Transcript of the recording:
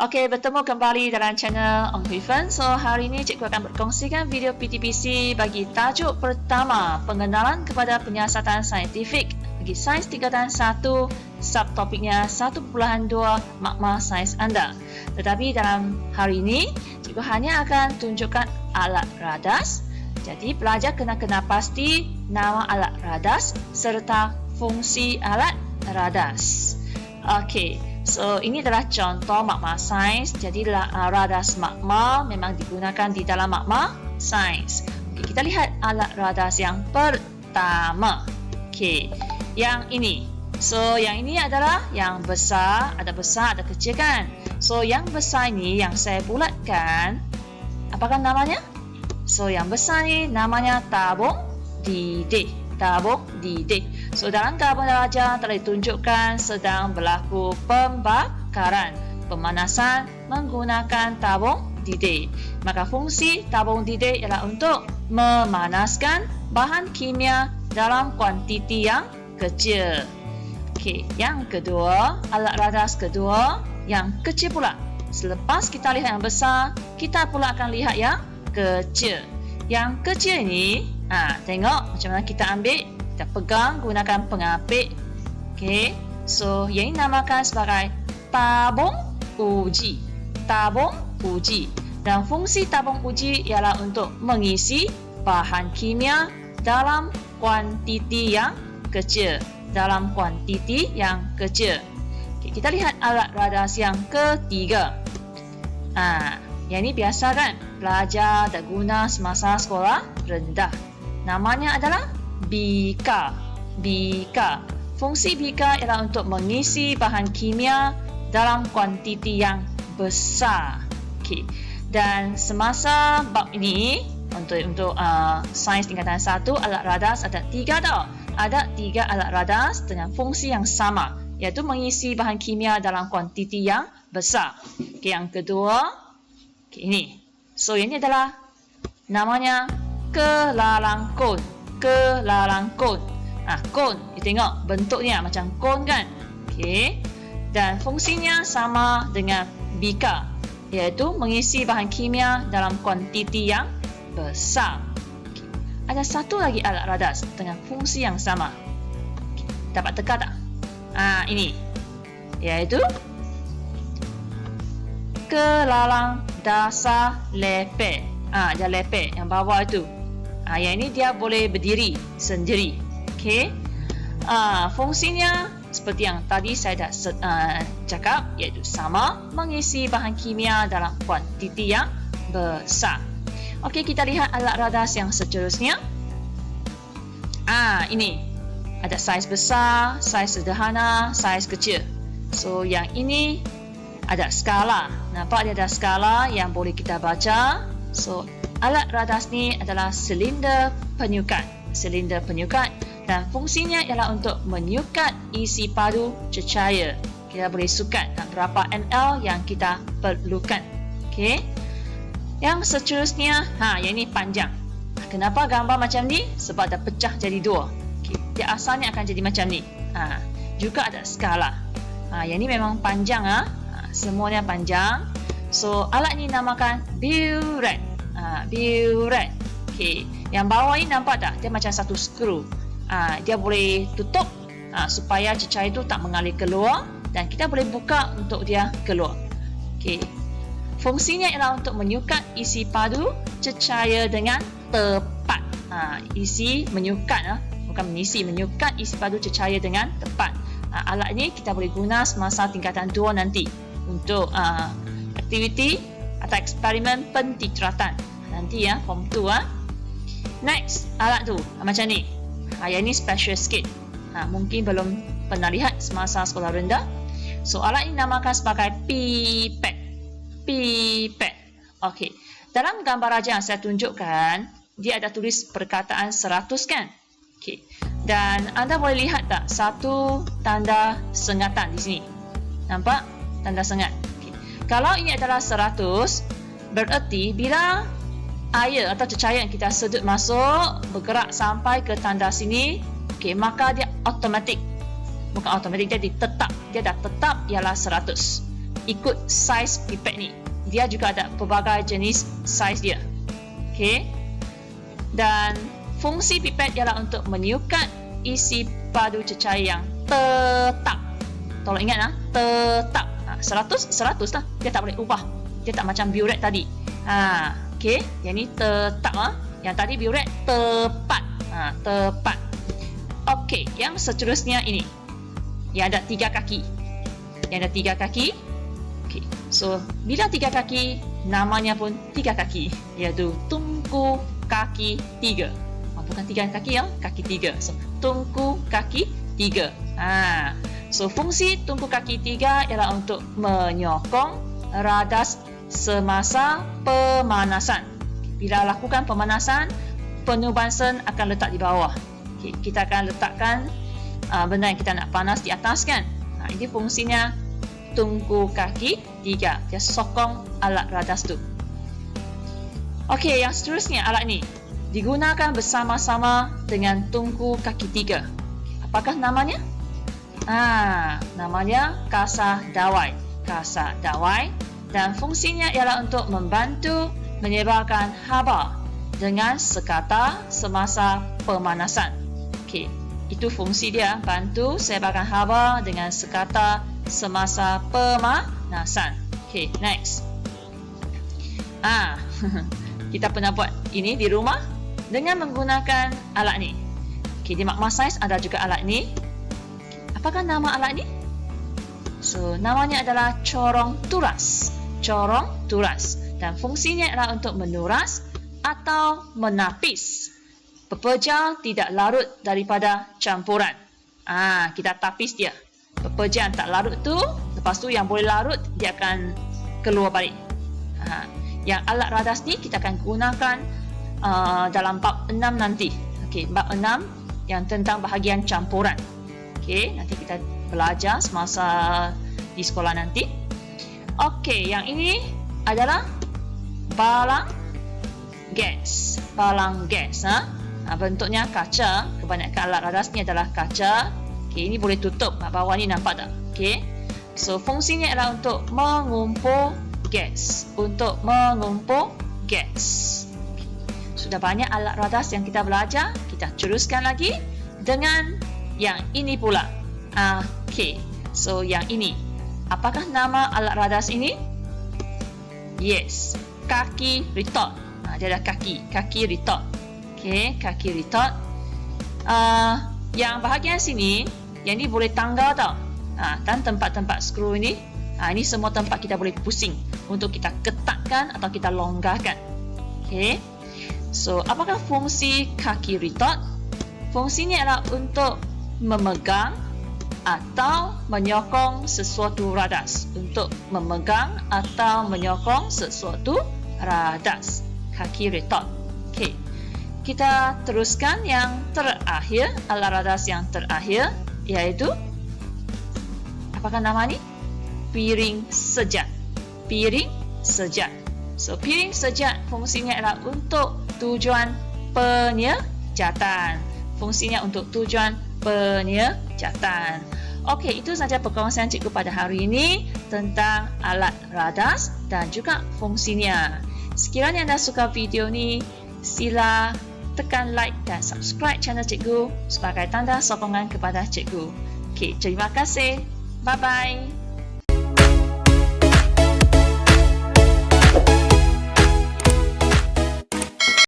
Okey, bertemu kembali dalam channel Ong Hui Fen. So, hari ini cikgu akan berkongsikan video PTPC bagi tajuk pertama, pengenalan kepada penyiasatan saintifik bagi sains tingkatan 1, subtopiknya 1.2 makma sains anda. Tetapi dalam hari ini, cikgu hanya akan tunjukkan alat radas. Jadi, pelajar kena pasti nama alat radas serta fungsi alat radas. Okey. So, ini adalah contoh makma sains. Jadi, radas makma memang digunakan di dalam makma sains. Okay, kita lihat alat radas yang pertama. Okay, yang ini. So, yang ini adalah yang besar. Ada besar, ada kecil kan? So, yang besar ini yang saya bulatkan. Apakah namanya? So, yang besar ni namanya tabung didih. Tabung didih. So, dalam gambar darjah telah ditunjukkan sedang berlaku pembakaran, pemanasan menggunakan tabung didih. Maka fungsi tabung didih ialah untuk memanaskan bahan kimia dalam kuantiti yang kecil. Okey, yang kedua, alat radas kedua, yang kecil pula. Selepas kita lihat yang besar, kita pula akan lihat yang kecil. Yang kecil ini, tengok macam mana kita ambil. Kita pegang gunakan pengapit. Okey. So, yang ini namakan sebagai tabung uji. Tabung uji. Dan fungsi tabung uji ialah untuk mengisi bahan kimia dalam kuantiti yang kecil. Dalam kuantiti yang kecil. Okay, kita lihat alat radas yang ketiga. Yang ini biasa kan? Pelajar dah guna semasa sekolah rendah. Namanya adalah bika. Bika. Fungsi bika ialah untuk mengisi bahan kimia dalam kuantiti yang besar. Okey. Dan semasa bab ini untuk sains tingkatan 1 alat radas ada 3 tau. Ada 3 alat radas dengan fungsi yang sama, iaitu mengisi bahan kimia dalam kuantiti yang besar. Okey, yang kedua, ini. So, ini adalah namanya kelalang kon. Kelalang kon. Kon. You tengok bentuknya macam kon kan? Okey. Dan fungsinya sama dengan bika, iaitu mengisi bahan kimia dalam kuantiti yang besar. Okay. Ada satu lagi alat radas dengan fungsi yang sama. Okay. Dapat teka tak? Ini. Iaitu kelalang dasar lepek. Dia lepek yang bawah itu. Yang ini dia boleh berdiri sendiri. Okey. Fungsinya seperti yang tadi saya dah cakap, iaitu sama, mengisi bahan kimia dalam kuantiti yang besar. Okey, kita lihat alat radas yang seterusnya. Ini ada saiz besar, saiz sederhana, saiz kecil. So, yang ini ada skala. Nampak dia ada skala yang boleh kita baca. So, alat radas ni adalah silinder penyukat. Silinder penyukat dan fungsinya ialah untuk menyukat isi padu cecair. Kita boleh sukat berapa ml yang kita perlukan. Okey. Yang seterusnya, yang ini panjang. Kenapa gambar macam ni? Sebab dah pecah jadi dua. Okey. Dia asalnya akan jadi macam ni. Juga ada skala. Yang ini memang panjang. Semuanya panjang. So, alat ni namakan burette. Burette. Okey. Yang bawah ni nampak tak? Dia macam satu skru. Dia boleh tutup supaya cecair itu tak mengalir keluar, dan kita boleh buka untuk dia keluar. Okey. Fungsinya ialah untuk menyukat isi padu cecair dengan tepat. Isi menyukat, bukan mengisi, menyukat isi padu cecair dengan tepat. Alat ini kita boleh guna semasa tingkatan 2 nanti untuk aktiviti atau eksperimen pentitratan nanti form 2. Next, alat tu macam ni. Yang ni special sikit. Mungkin belum pernah lihat semasa sekolah rendah. So, alat ini namakan sebagai pipet. Pipet. Okey. Dalam gambar raja yang saya tunjukkan, dia ada tulis perkataan 100 kan? Okey. Dan anda boleh lihat tak satu tanda sengatan di sini? Nampak? Tanda sengat. Okay. Kalau ini adalah 100, bererti bila air atau cecair yang kita sedut masuk bergerak sampai ke tanda sini, maka dia automatik. Bukan automatik, dia ditetap. Dia dah tetap ialah 100. ikut saiz pipet ni. Dia juga ada pelbagai jenis saiz dia. Okey. Dan fungsi pipet ialah untuk meniupkan isi padu cecair yang tetap. Tolong ingat tetap. 100 lah. Dia tak boleh ubah. Dia tak macam burette tadi. Okey, yang ni tetap. Yang tadi burette tepat. Tepat. Okey, yang seterusnya ini. Yang ada 3 kaki. Yang ada 3 kaki. Okey. So, bila 3 kaki, namanya pun 3 kaki, iaitu tungku kaki 3. Bukan 3 kaki ya, kaki 3. So, tungku kaki 3. So, fungsi tungku kaki 3 ialah untuk menyokong radas semasa pemanasan. Bila lakukan pemanasan, penuban sen akan letak di bawah. Okay, kita akan letakkan benda yang kita nak panas di atas kan. Ini fungsinya tungku kaki 3. Dia sokong alat radas tu. Okey, yang seterusnya alat ni digunakan bersama-sama dengan tungku kaki 3. Apakah namanya? Namanya kasar dawai. Kasar dawai, dan fungsinya ialah untuk membantu menyebarkan haba dengan sekata semasa pemanasan. Okey, itu fungsi dia, bantu sebarkan haba dengan sekata semasa pemanasan. Okey, next. Kita pernah buat ini di rumah dengan menggunakan alat ni. Okey, di makmal saiz ada juga alat ni. Apakah nama alat ni? So, namanya adalah corong turas. Corong turas. Dan fungsinya adalah untuk menuras atau menapis pepejal tidak larut daripada campuran. Kita tapis dia. Pepejal yang tak larut tu, lepas tu yang boleh larut, dia akan keluar balik. Yang alat radas ni kita akan gunakan dalam bab 6 nanti. Okey, bab 6 yang tentang bahagian campuran. Okey, nanti kita belajar semasa di sekolah nanti. Okey, yang ini adalah balang gas. Balang gas. Bentuknya kaca. Kebanyakan alat radas ni adalah kaca. Okey, ini boleh tutup. Bawah ni nampak tak? Okey. So, fungsinya adalah untuk mengumpul gas. Untuk mengumpul gas. Sudah banyak alat radas yang kita belajar. Kita teruskan lagi dengan yang ini pula. Okey. So, yang ini. Apakah nama alat radas ini? Yes. Kaki retort. Dia ada kaki. Kaki retort. Okey. Kaki retort. Yang bahagian sini, yang ni boleh tanggal tau. Dan tempat-tempat skru ini. Ini semua tempat kita boleh pusing. Untuk kita ketatkan atau kita longgarkan. Okey. So, apakah fungsi kaki retort? Fungsinya adalah untuk memegang atau menyokong sesuatu radas. Untuk memegang atau menyokong sesuatu radas. Kaki retort. Okey. Kita teruskan yang terakhir, alat radas yang terakhir, iaitu apakah nama ni? Piring sejat. Piring sejat. So, piring sejat fungsinya adalah untuk tujuan penyejatan. Fungsinya untuk tujuan penyejatan. Okey, itu saja perkongsian cikgu pada hari ini tentang alat radas dan juga fungsinya. Sekiranya anda suka video ni, sila tekan like dan subscribe channel cikgu sebagai tanda sokongan kepada cikgu. Okey, terima kasih. Bye-bye.